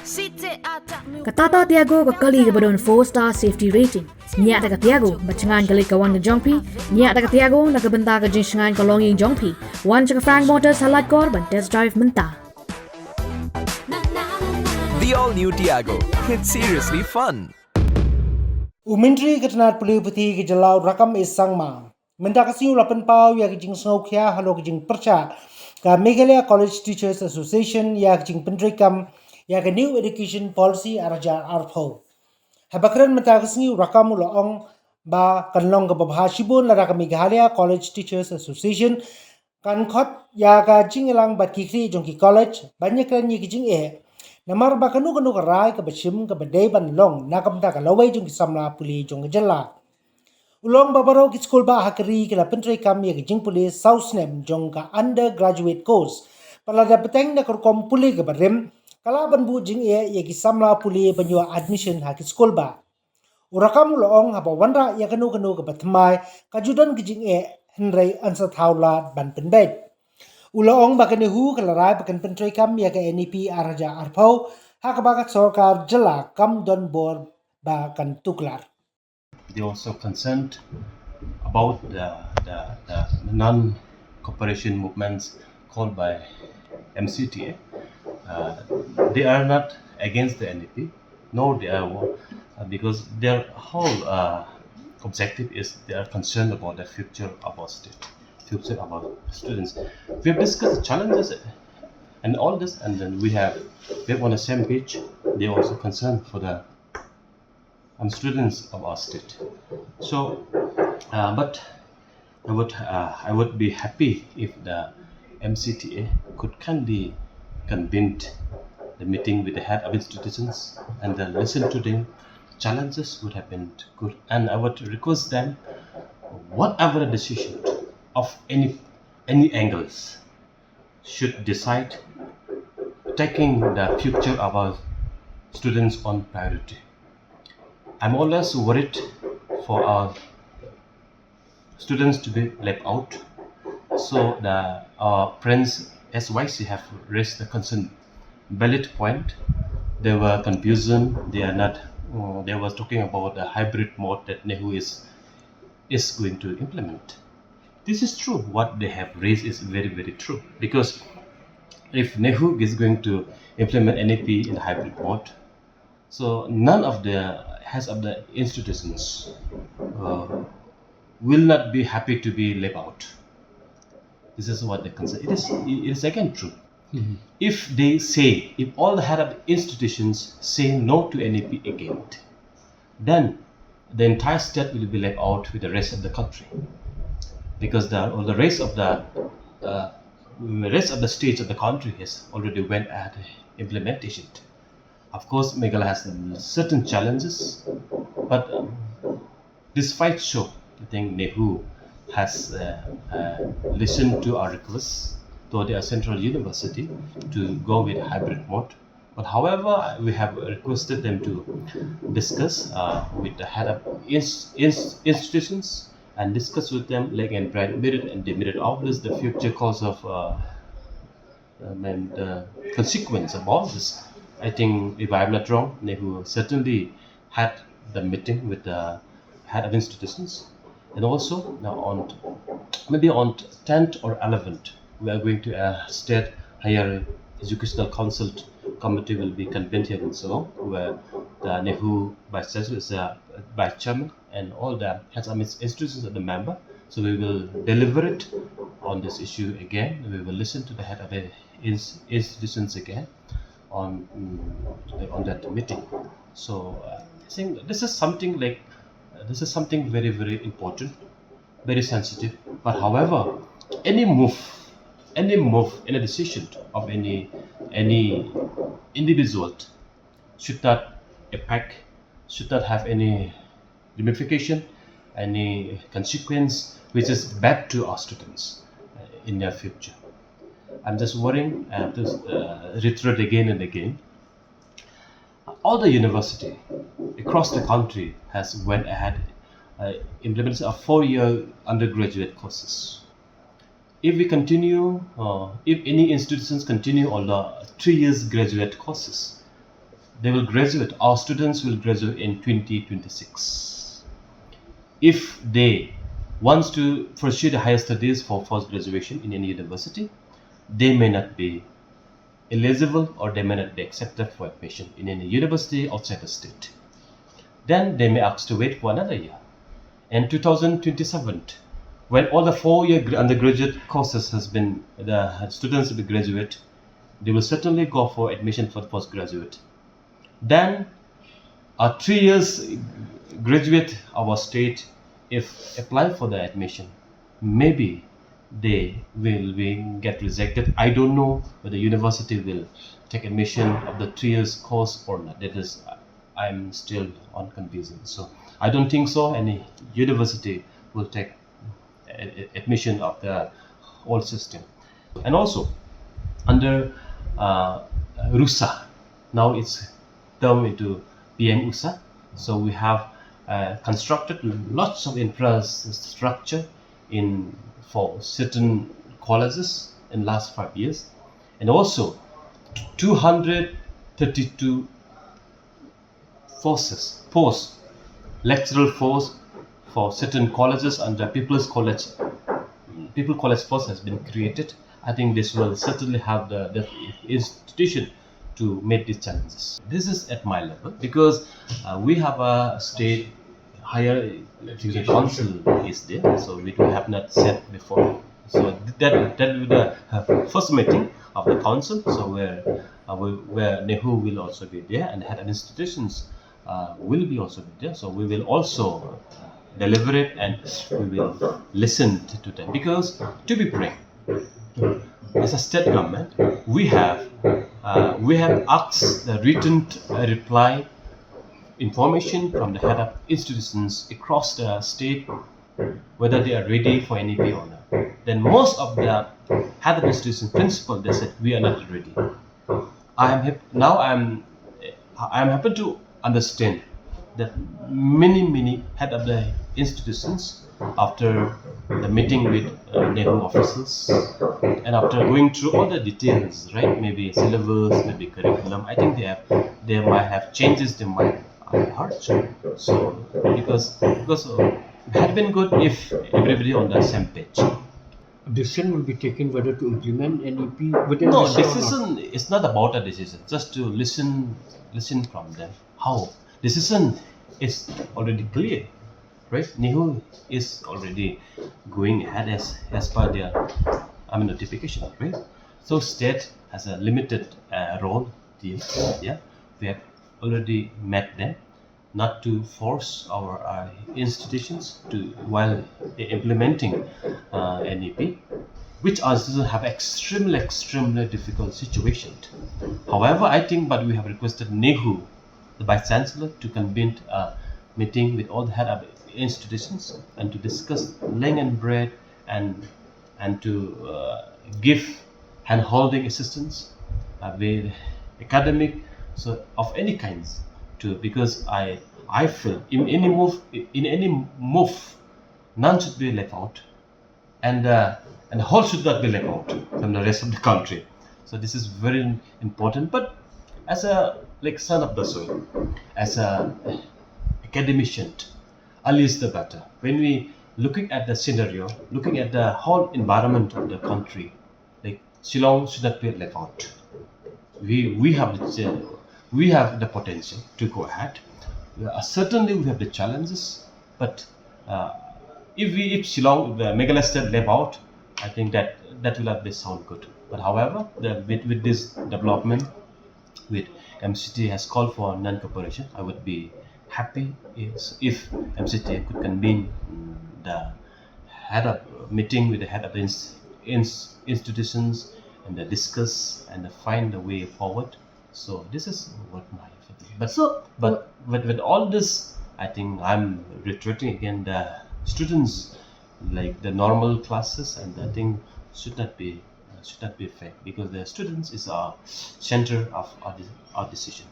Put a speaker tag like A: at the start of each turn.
A: Katata Tiago Bakali Gabadon 4-star safety rating. Nya Taka Tiago, Bachangan Galikawan Jongpi, Nya Taka Tiago, Nakabanta Jinshangan Kalongi Jongpi, One Chaka Frank Motors Halat Korban Test Drive Menta.
B: The all-new Tiago. It's seriously fun.
C: Umintri Katnat Pulipati Jylla Rakkam is Sangma. Mentakasi Ulapan Pau Yakijing Sngewkhia Halokijing Pyrshah. Ka Meghalaya College Teachers Association Yakijing Pendrikam Yak a new education policy Araja Arpo. Habakran Mentakasi Rakkam Ulaong Ba Kanlong Babhashibun Laraka Meghalaya College Teachers Association Kan Kot Yaka Jingelang Batkikri Jongki College Banyakran Yakijing E. Namar bakanu kanu karai ke bashim ke badai ban long nakam ta ka Lawei jong ki Samla puli jong Jylla. Ulong babaro ki school ba hakari ke la pentrai kam ye ki jing puli South Nem jong ka undergraduate course. Pala da peteng na korkom puli ke barem kala ban bu jing ye ki Samla puli banyo admission ha ki school ba. Urakam ulong haba wanra ya kanu ke batmai kajudan ki jing Hynrei answer thaula ban penbet. Ulaong bakan hu kalarai bakan pentrai kam ya ke NEP araja arpau hakabakat sorkar Jylla kam don bor bakan tuklar.
D: They also concerned about the non-cooperation movements called by MCTA. They are not against the NEP, nor they are because their whole objective is they are concerned about the future of our state. Future of our students. We have discussed the challenges and all this, and then we have on the same page. They are also concerned for the students of our state. So, but I would be happy if the MCTA could kindly convene the meeting with the head of institutions and then listen to them. Challenges would have been good, and I would request them whatever decision of any angles should decide taking the future of our students on priority. I'm always worried for our students to be left out. So our friends SYC have raised the concern valid point. There were confusion. They are not. They were talking about the hybrid mode that NEHU is going to implement. This is true. What they have raised is very, very true. Because if NEHU is going to implement NEP in hybrid mode, so none of the heads of the institutions will not be happy to be left out. This is what they consider. It is again true. Mm-hmm. If all the head of the institutions say no to NEP again, then the entire state will be left out with the rest of the country. Because the rest of the states of the country has already went at implementation. Of course, Meghalaya has certain challenges, but despite so, I think NEHU has listened to our requests to the Central University to go with hybrid mode. But however, we have requested them to discuss with the head of institutions and discuss with them like and merit and demerit of this, the future cause of and consequence of all this. I think if I am not wrong, NEHU certainly had the meeting with the head of institutions, and also now on 10th or 11th, we are going to state higher educational council committee will be convened here in Shillong, where the NEHU vice chancellor is vice chairman, and all the heads of institutions are the member. So we will deliberate on this issue again. We will listen to the head of the institutions again on that meeting. So I think this is something very, very important, very sensitive. But however, any decision of any individual should not have any ramification, any consequence which is bad to our students in their future. I'm just worrying, I have to reiterate again and again. All the university across the country has went ahead implemented a 4-year undergraduate courses. If we continue, if any institutions continue on the 3 years graduate courses, they will graduate. Our students will graduate in 2026. If they wants to pursue the higher studies for post graduation in any university, they may not be eligible or they may not be accepted for admission in any university outside the state. Then they may ask to wait for another year. And 2027, when all the 4-year undergraduate courses has been, the students will graduate, they will certainly go for admission for the postgraduate. Then 3 years graduate our state, if apply for the admission, maybe they will get rejected. I don't know whether university will take admission of the 3 years course or not. That is, I'm still on confusion. So I don't think so. Any university will take admission of the whole system. And also under RUSA, now it's turned into PM USA. So we have constructed lots of infrastructure for certain colleges in last 5 years, and also 232 post lectural force for certain colleges under People College Force has been created. I think this will certainly have the institution to meet these challenges. This is at my level because we have a state higher education council is there, so we have not said before. So that will be the first meeting of the council. So where Nehu will also be there and head of institutions will be also be there. So we will also deliberate and we will listen to them, because to be frank, as a state government, we have asked the written reply information from the head of institutions across the state whether they are ready for NEP or not. Then most of the head of institution principal, they said we are not ready. I am happy to understand that many head of the institutions, after the meeting with NEHU officials and after going through all the details, right? Maybe syllabus, maybe curriculum. I think they might have changes their mind. I heard so because it had been good if everybody on the same page.
E: Decision will be taken whether to implement NEP within
D: No,
E: this year or
D: decision is not about a decision. Just to listen from them. How decision is already clear, right? NEHU is already going ahead as per their notification, right? So state has a limited role here. Yeah, we have already met them, not to force our institutions to while implementing NEP, which also have extremely difficult situation. However, I think, but we have requested NEHU, the Vice Chancellor, to convene a meeting with all the head of institutions and to discuss length and breadth and to give hand-holding assistance with academic, so of any kinds, to, because I feel in any move none should be left out, and the whole should not be left out from the rest of the country. So this is very important. But as a son of the soil, as a academician, early is the better. When we looking at the scenario, looking at the whole environment of the country, like Shillong should not be left out. We have the potential to go ahead. Certainly we have the challenges, but if Shillong, the Meghalaya state left out, I think that will not be sound good. But however, with this development, with MCT has called for non-cooperation, I would be happy if MCT could convene the head of meeting with the head of the institutions and discuss and find a way forward. So this is what my feeling. But with all this, I think I'm reiterating again, the students, like the normal classes, and I think should not be fake, because the students is our center of our decision.